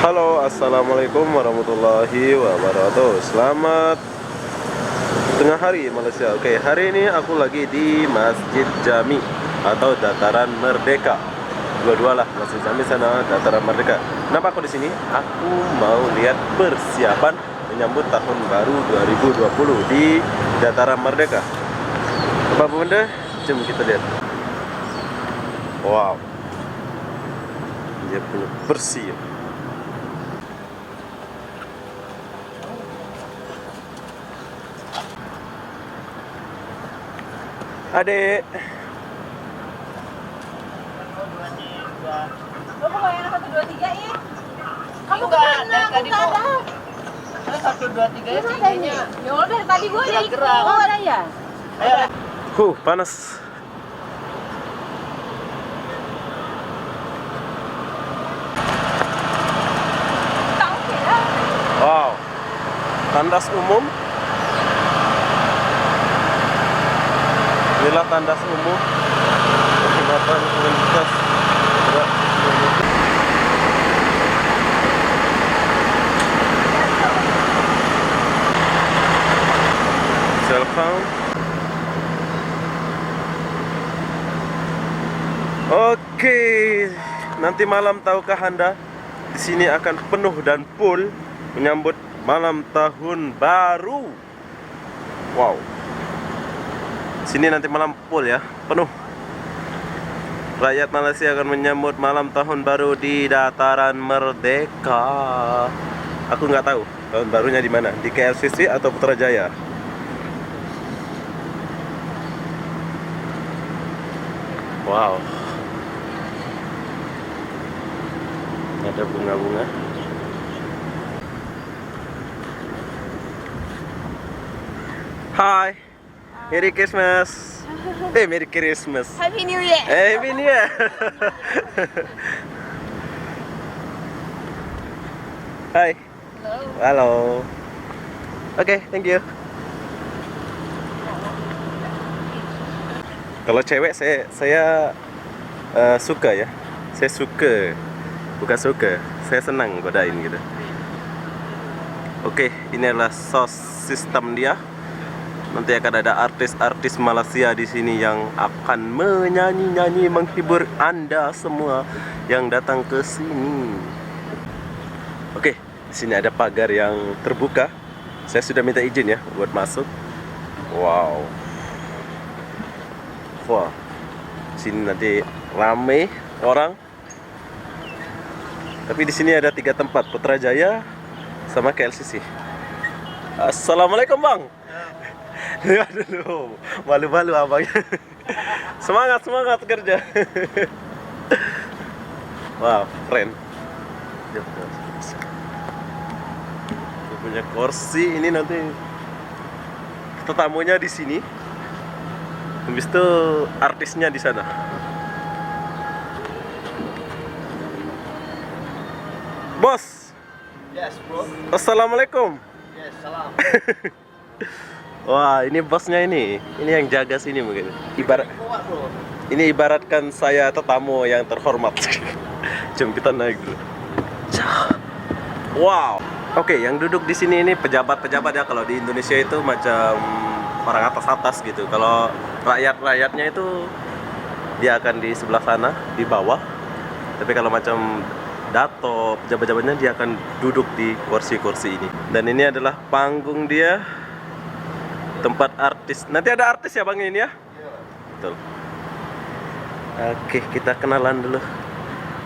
Halo, assalamualaikum warahmatullahi wabarakatuh. Selamat tengah hari Malaysia. Oke, hari ini aku lagi di Masjid Jami atau Dataran Merdeka. Dua-dua lah, Masjid Jami sana, Dataran Merdeka. Kenapa aku di sini? Aku mau lihat persiapan menyambut tahun baru 2020 di Dataran Merdeka. Apa benda? Jom kita lihat. Wow, dia punya bersih. Adek, Lo kok yang 1, 2, 3 ih? Kamu Enggak, kemana? dari Aku tadi nggak mau. ada. 1, 2, 3 ya Mana cincinnya. adanya? Ya Allah dari tadi gue udah ikut. Gerak. Oh ada ya? Ayo. Panas. Tak oke lah. Wow, tandas umum. Inilah tandas umum. Perkhidmatan komunitas gerak. Selfie. Oke, nanti malam tahukah Anda di sini akan penuh dan full menyambut malam tahun baru. Wow. Sini nanti malam full ya, penuh. Rakyat Malaysia akan menyambut malam tahun baru di Dataran Merdeka. Aku nggak tahu tahun barunya di mana, di KLCC atau Putrajaya. Wow. Ada bunga-bunga. Hai. Merry Christmas. Merry Christmas. Happy New Year. Happy New Year. Hai. Halo. Oke, thank you. Kalau cewek saya suka ya. Saya suka. Bukan suka, saya senang godain gitu. Oke, ini adalah sos sistem dia. Nanti akan ada artis-artis Malaysia di sini yang akan menyanyi-nyanyi menghibur Anda semua yang datang ke sini. Oke, di sini ada pagar yang terbuka. Saya sudah minta izin ya buat masuk. Wow. Wah. Sini nanti rame orang. Tapi di sini ada 3 tempat, Putrajaya sama KLCC. Assalamualaikum Bang. Aduh, malu-malu abangnya. Semangat kerja. Wow, keren. Aku punya kursi ini nanti tetamunya di sini. Habis itu artisnya di sana. Bos. Yes, bro. Assalamualaikum. Yes, salam. Wah, ini bosnya ini. Ini yang jaga sini mungkin. Kuat, bro. Ini ibaratkan saya tetamu yang terhormat. Jom kita naik dulu. Wow. Oke, yang duduk di sini ini pejabat-pejabat ya. Kalau di Indonesia itu macam orang atas-atas gitu. Kalau rakyat-rakyatnya itu dia akan di sebelah sana, di bawah. Tapi kalau macam dato, pejabat-pejabatnya dia akan duduk di kursi-kursi ini. Dan ini adalah panggung dia, tempat artis. Nanti ada artis ya Bang ini ya? Iya. Betul. Oke, kita kenalan dulu.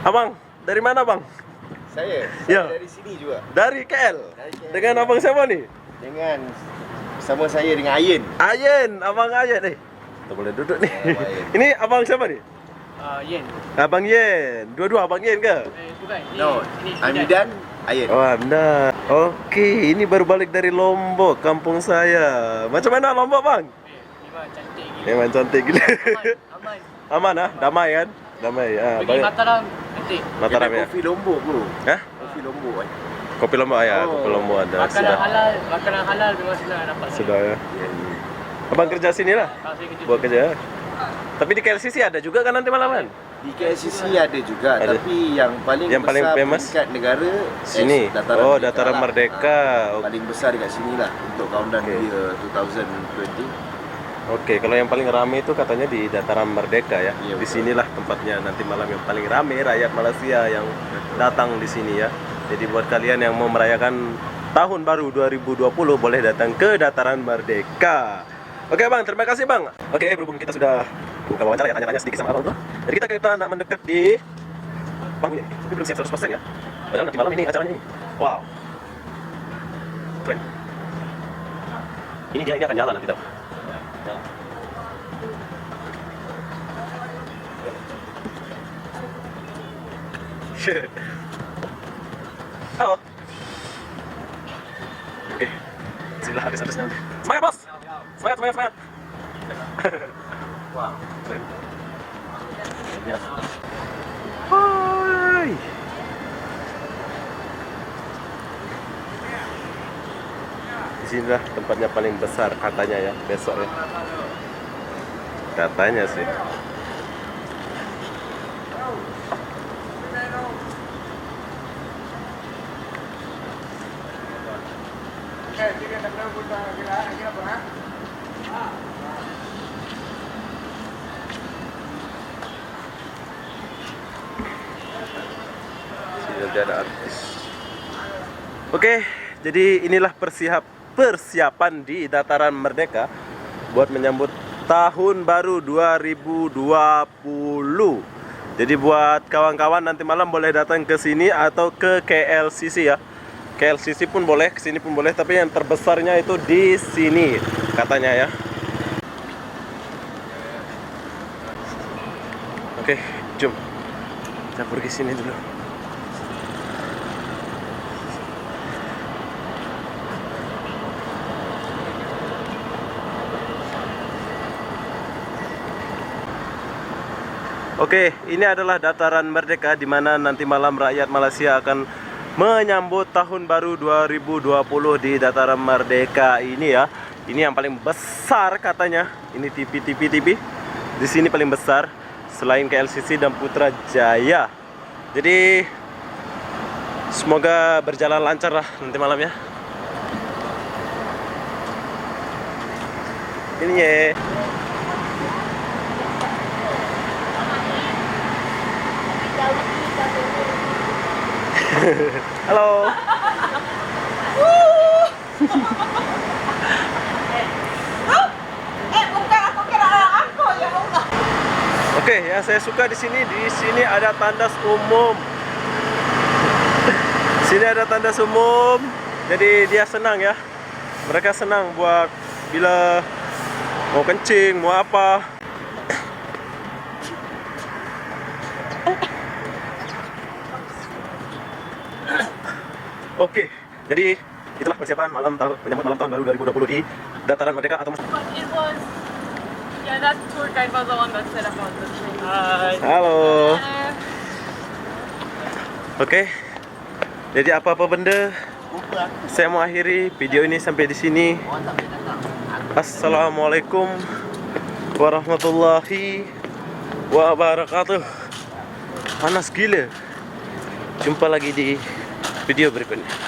Abang, dari mana Bang? Saya Ya. dari sini juga. Dari KL. Dari KL. Dengan abang siapa nih? Dengan sama saya dengan Ayen. Ayen, abang Ayen. Kita boleh duduk nih. Abang Ayen. Ini abang siapa nih? Yen. Abang Yen. Dua-dua abang Yen ke? Bukan. No, Ini Amidan, Ayen. Oh, Anda. Oke, ini baru balik dari Lombok, kampung saya. Macam mana Lombok, Bang? Memang cantik gila. Memang cantik gila. Aman. Aman ah, damai kan? Damai. Ah, Pergi Mataram cantik. Mataram ya. Kopi Lombok, bro. Hah? Kopi Lombok. Kopi Lombok ya, Oh. kopi Lombok ada. Makanan halal memang senang dapat. Sudah ya. Abang kerja sini lah. Kalau saya kerja Buat kerja. Tapi di KLCC ada juga kan nanti malaman? Di KLCC ada juga, Ada. tapi yang paling Yang paling besar famous? peringkat negara Sini. Oh, Dataran lah. Merdeka. Paling besar dekat sini lah untuk countdown Okey. dia 2020. Oke, kalau yang paling rame itu katanya di Dataran Merdeka ya. Iya, Di betul. sinilah tempatnya nanti malam yang paling rame rakyat Malaysia yang datang di sini ya. Jadi buat kalian yang mau merayakan tahun baru 2020 boleh datang ke Dataran Merdeka. Oke Bang, terima kasih Bang. Oke, berhubung kita sudah buka wawancara ya, tanya-tanya sedikit sama Abang tuh. Jadi kita nak mendekat di panggung ini. Tapi belum siap 100% ya. Padahal nanti malam ini acaranya ini. Wow. Keren. Ini akan nyala nanti tau. Nyala. Halo. Oke. Bismillah habis-habisnya. Semangat bos. Semangat, semangat, semangat. Wow. Keren. Ya. Hai. Disinilah tempatnya paling besar katanya ya besok ya. Katanya sih. Sini nanti ada artis. Oke, jadi inilah persiapan di Dataran Merdeka buat menyambut tahun baru 2020. Jadi buat kawan-kawan nanti malam boleh datang ke sini atau ke KLCC ya. KLCC pun boleh, ke sini pun boleh, tapi yang terbesarnya itu di sini katanya ya. Oke, jom. Kita pergi sini dulu. Oke, ini adalah Dataran Merdeka di mana nanti malam rakyat Malaysia akan menyambut tahun baru 2020 di Dataran Merdeka ini ya. Ini yang paling besar katanya. Ini TV. Di sini paling besar selain KLCC dan Putrajaya. Jadi semoga berjalan lancar lah nanti malam ya. Ini ya. Halo. Bukan aku kira aku ya Allah. Oke, yang saya suka di sini ada tandas umum. Sini ada tandas umum. Jadi dia senang ya. Mereka senang buat bila mau kencing, mau apa. Oke, jadi itulah persiapan menyambut malam tahun baru 2020 di Dataran Merdeka atau But it was, yeah, that tour guide was the one that said about the train. Hai. Halo. Oke. Jadi apa-apa benda saya mau akhiri video ini sampai di sini. Assalamualaikum warahmatullahi wabarakatuh. Panas gila. Jumpa lagi di video berikutnya.